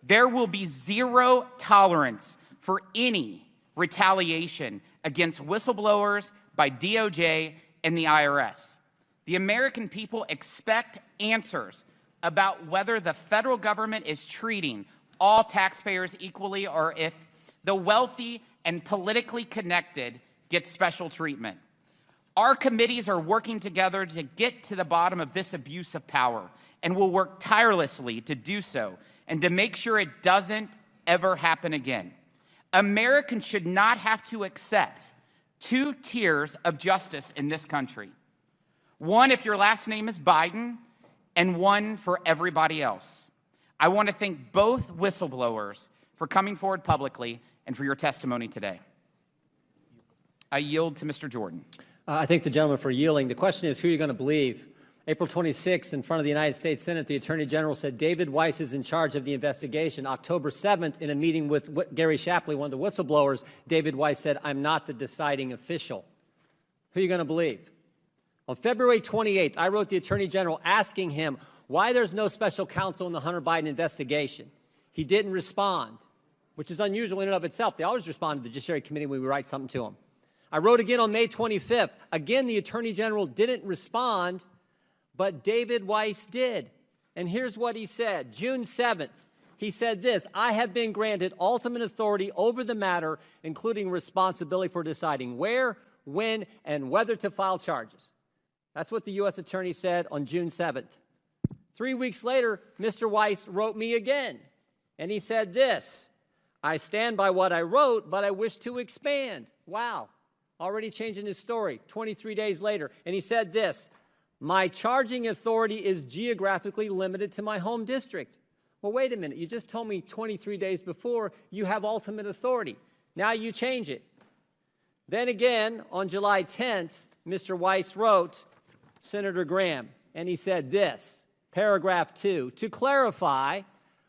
There will be zero tolerance for any retaliation against whistleblowers by DOJ and the IRS. The American people expect answers about whether the federal government is treating all taxpayers equally or if the wealthy and politically connected get special treatment. Our committees are working together to get to the bottom of this abuse of power and will work tirelessly to do so and to make sure it doesn't ever happen again. Americans should not have to accept two tiers of justice in this country. One if your last name is Biden, and one for everybody else. I want to thank both whistleblowers for coming forward publicly and for your testimony today. I yield to Mr. Jordan. I thank the gentleman for yielding. The question is, who are you going to believe? April 26th, in front of the United States Senate, the Attorney General said David Weiss is in charge of the investigation. October 7th, in a meeting with Gary Shapley, one of the whistleblowers, David Weiss said, I'm not the deciding official. Who are you going to believe? On February 28th, I wrote the Attorney General asking him why there's no special counsel in the Hunter Biden investigation. He didn't respond, which is unusual in and of itself. They always respond to the Judiciary Committee when we write something to them. I wrote again on May 25th. Again, the Attorney General didn't respond, but David Weiss did. And here's what he said. June 7th, he said this: I have been granted ultimate authority over the matter, including responsibility for deciding where, when, and whether to file charges. That's what the U.S. Attorney said on June 7th. 3 weeks later, Mr. Weiss wrote me again, and he said this: I stand by what I wrote, but I wish to expand. Wow, already changing his story 23 days later. And he said this: my charging authority is geographically limited to my home district. Well, wait a minute. You just told me 23 days before you have ultimate authority. Now you change it. Then again, on July 10th, Mr. Weiss wrote Senator Graham, and he said this, paragraph 2, to clarify,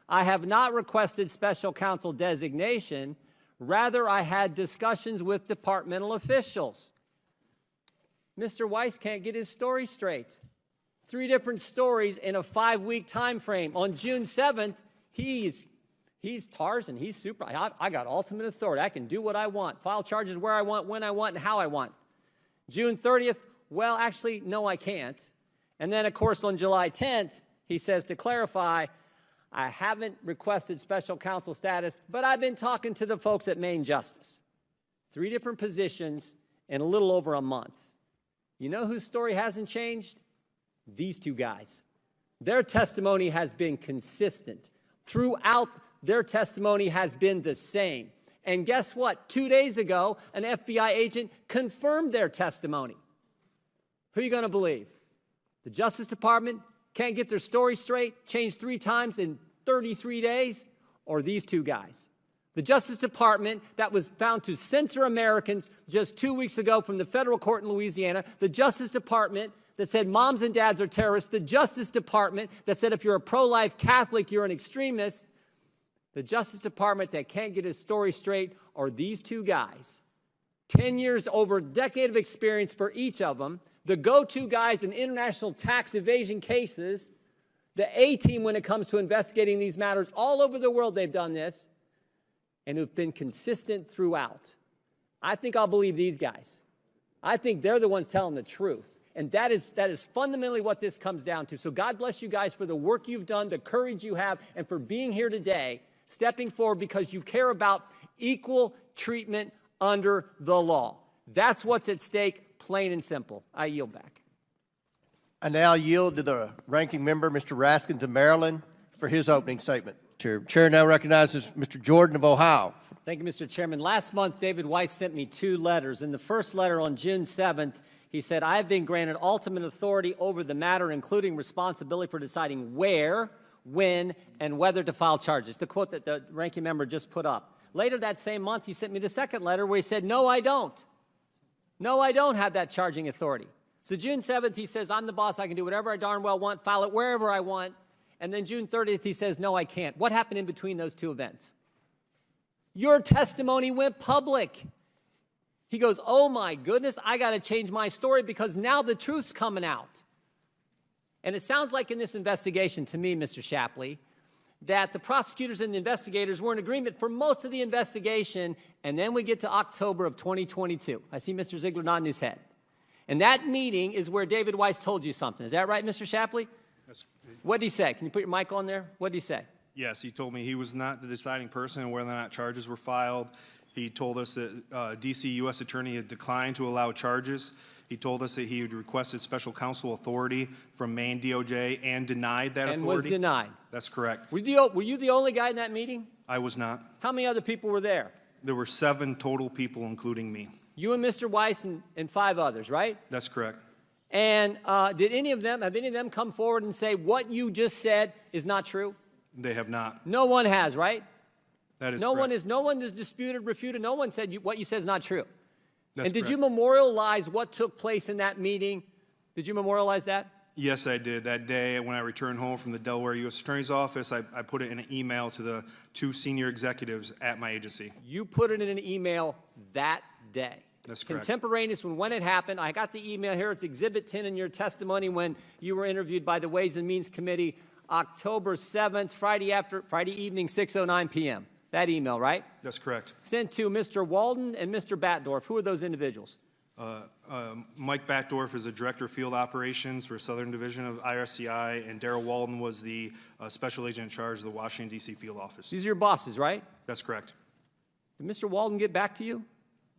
I have not requested special counsel designation. Rather, I had discussions with departmental officials. Mr. Weiss can't get his story straight. 3 different stories in a 5-week time frame. On June 7th, he's Tarzan. He's super. I got ultimate authority. I can do what I want, file charges where I want, when I want, and how I want. June 30th, well, actually, no, I can't. And then, of course, on July 10th, he says, to clarify, I haven't requested special counsel status, but I've been talking to the folks at Maine Justice. 3 different positions in a little over a month. You know whose story hasn't changed? These 2 guys. Their testimony has been consistent. Throughout, their testimony has been the same. And guess what? 2 days ago, an FBI agent confirmed their testimony. Who are you going to believe? The Justice Department can't get their story straight, changed 3 times in 33 days, or these 2 guys? The Justice Department that was found to censor Americans just 2 weeks ago from the federal court in Louisiana, the Justice Department that said moms and dads are terrorists, the Justice Department that said if you're a pro-life Catholic, you're an extremist, the Justice Department that can't get his story straight are these 2 guys. 10 years, over a decade of experience for each of them, the go-to guys in international tax evasion cases, the A-team when it comes to investigating these matters. All over the world they've done this, and who've been consistent throughout. I think I'll believe these guys. I think they're the ones telling the truth. And that is fundamentally what this comes down to. So God bless you guys for the work you've done, the courage you have, and for being here today, stepping forward because you care about equal treatment under the law. That's what's at stake, plain and simple. I yield back. I now yield to the ranking member, Mr. Raskins of Maryland, for his opening statement. Chair now recognizes Mr. Jordan of Ohio. Thank you, Mr. Chairman. Last month, David Weiss sent me 2 letters. In the first letter on June 7th, he said, I have been granted ultimate authority over the matter, including responsibility for deciding where, when, and whether to file charges. The quote that the ranking member just put up. Later that same month, he sent me the second letter where he said, no, I don't. No, I don't have that charging authority. So June 7th, he says, I'm the boss. I can do whatever I darn well want, file it wherever I want. And then June 30th, he says, no, I can't. What happened in between those 2 events? Your testimony went public. He goes, oh my goodness, I got to change my story because now the truth's coming out. And it sounds like in this investigation to me, Mr. Shapley, that the prosecutors and the investigators were in agreement for most of the investigation, and then we get to October of 2022. I see Mr. Ziegler nodding his head. And that meeting is where David Weiss told you something. Is that right, Mr. Shapley? Yes. What did he say? Can you put your mic on there? What did he say? Yes, he told me he was not the deciding person on whether or not charges were filed. He told us that D.C. U.S. Attorney had declined to allow charges. He told us that he had requested special counsel authority from Maine DOJ and denied that authority. And was denied. That's correct. Were you the only guy in that meeting? I was not. How many other people were there? There were 7 total people, including me. You and Mr. Weiss and 5 others, right? That's correct. And have any of them come forward and say what you just said is not true? They have not. No one has, right? That is no correct. No one is disputed, refuted. No one said what you said is not true. That's and did correct. you memorialize what took place in that meeting? Did you memorialize that? Yes, I did. That day when I returned home from the Delaware U.S. Attorney's Office, I put it in an email to the 2 senior executives at my agency. You put it in an email that day. That's correct. Contemporaneous when it happened. I got the email here. It's Exhibit 10 in your testimony when you were interviewed by the Ways and Means Committee, October 7th, Friday evening, 6:09 p.m. That email, right? That's correct. Sent to Mr. Walden and Mr. Batdorf. Who are those individuals? Mike Batdorf is the Director of Field Operations for Southern Division of IRCI, and Darrell Walden was the Special Agent in charge of the Washington, D.C. Field Office. These are your bosses, right? That's correct. Did Mr. Walden get back to you?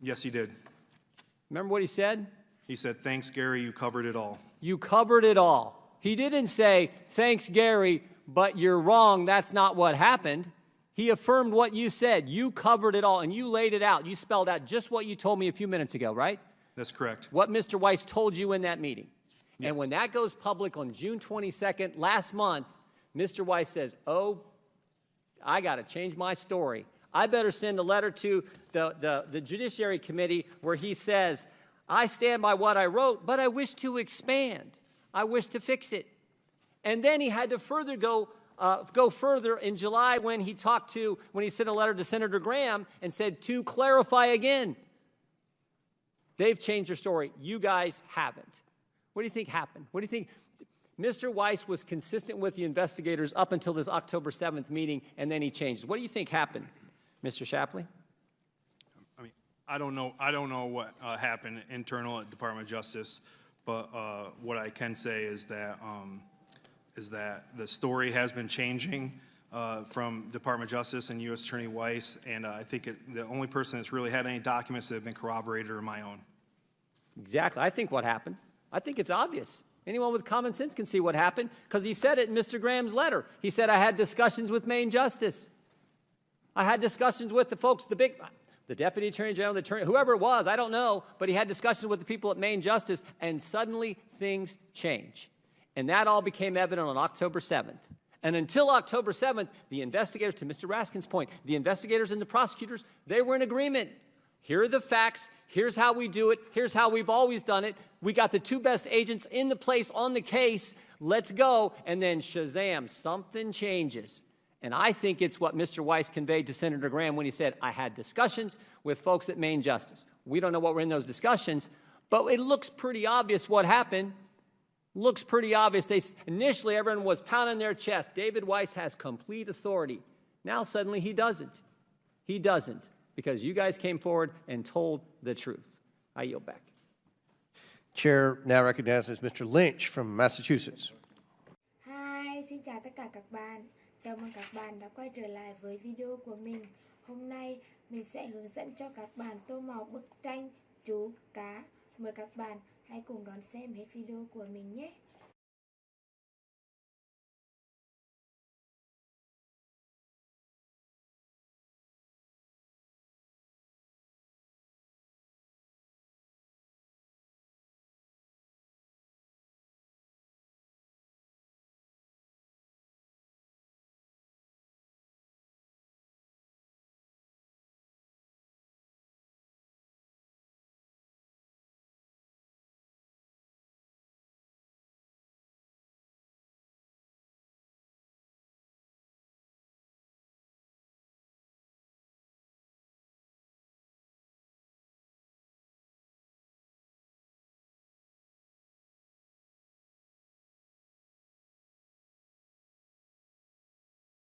Yes, he did. Remember what he said? He said, "Thanks, Gary, you covered it all." You covered it all. He didn't say, "Thanks, Gary, but you're wrong. That's not what happened." He affirmed what you said. You covered it all, and you laid it out. You spelled out just what you told me a few minutes ago, right? That's correct. What Mr. Weiss told you in that meeting. Yes. And when that goes public on June 22nd, last month, Mr. Weiss says, "Oh, I got to change my story. I better send a letter to the Judiciary Committee where he says, I stand by what I wrote, but I wish to expand. I wish to fix it." And then he had to further go further in July when he sent a letter to Senator Graham and said, to clarify again. They've changed their story. You guys haven't. What do you think happened? What do you think? Mr. Weiss was consistent with the investigators up until this October 7th meeting, and then he changed. What do you think happened, Mr. Shapley? I mean, I don't know what happened internal at Department of Justice, but what I can say is that the story has been changing from Department of Justice and U.S. Attorney Weiss, and I think the only person that's really had any documents that have been corroborated are my own. Exactly. I think what happened. I think it's obvious. Anyone with common sense can see what happened because he said it in Mr. Graham's letter. He said, I had discussions with Maine Justice. I had discussions with the folks, the Deputy Attorney General, the Attorney, whoever it was, I don't know, but he had discussions with the people at Maine Justice, and suddenly things change. And that all became evident on October 7th. And until October 7th, the investigators, to Mr. Raskin's point, the investigators and the prosecutors, they were in agreement. Here are the facts. Here's how we do it. Here's how we've always done it. We got the 2 best agents in the place on the case. Let's go. And then shazam, something changes. And I think it's what Mr. Weiss conveyed to Senator Graham when he said, I had discussions with folks at Maine Justice. We don't know what were in those discussions, but it looks pretty obvious what happened. Looks pretty obvious. Initially, everyone was pounding their chest. David Weiss has complete authority. Now, suddenly, he doesn't. He doesn't, because you guys came forward and told the truth. I yield back. Chair now recognizes Mr. Lynch from Massachusetts. Hi, xin chào tất cả các bạn. Chào mừng các bạn đã quay trở lại với video của mình. Hôm nay, mình sẽ hướng dẫn cho các bạn tô màu bức tranh chú cá. Mời các bạn hãy cùng đón xem hết video của mình nhé.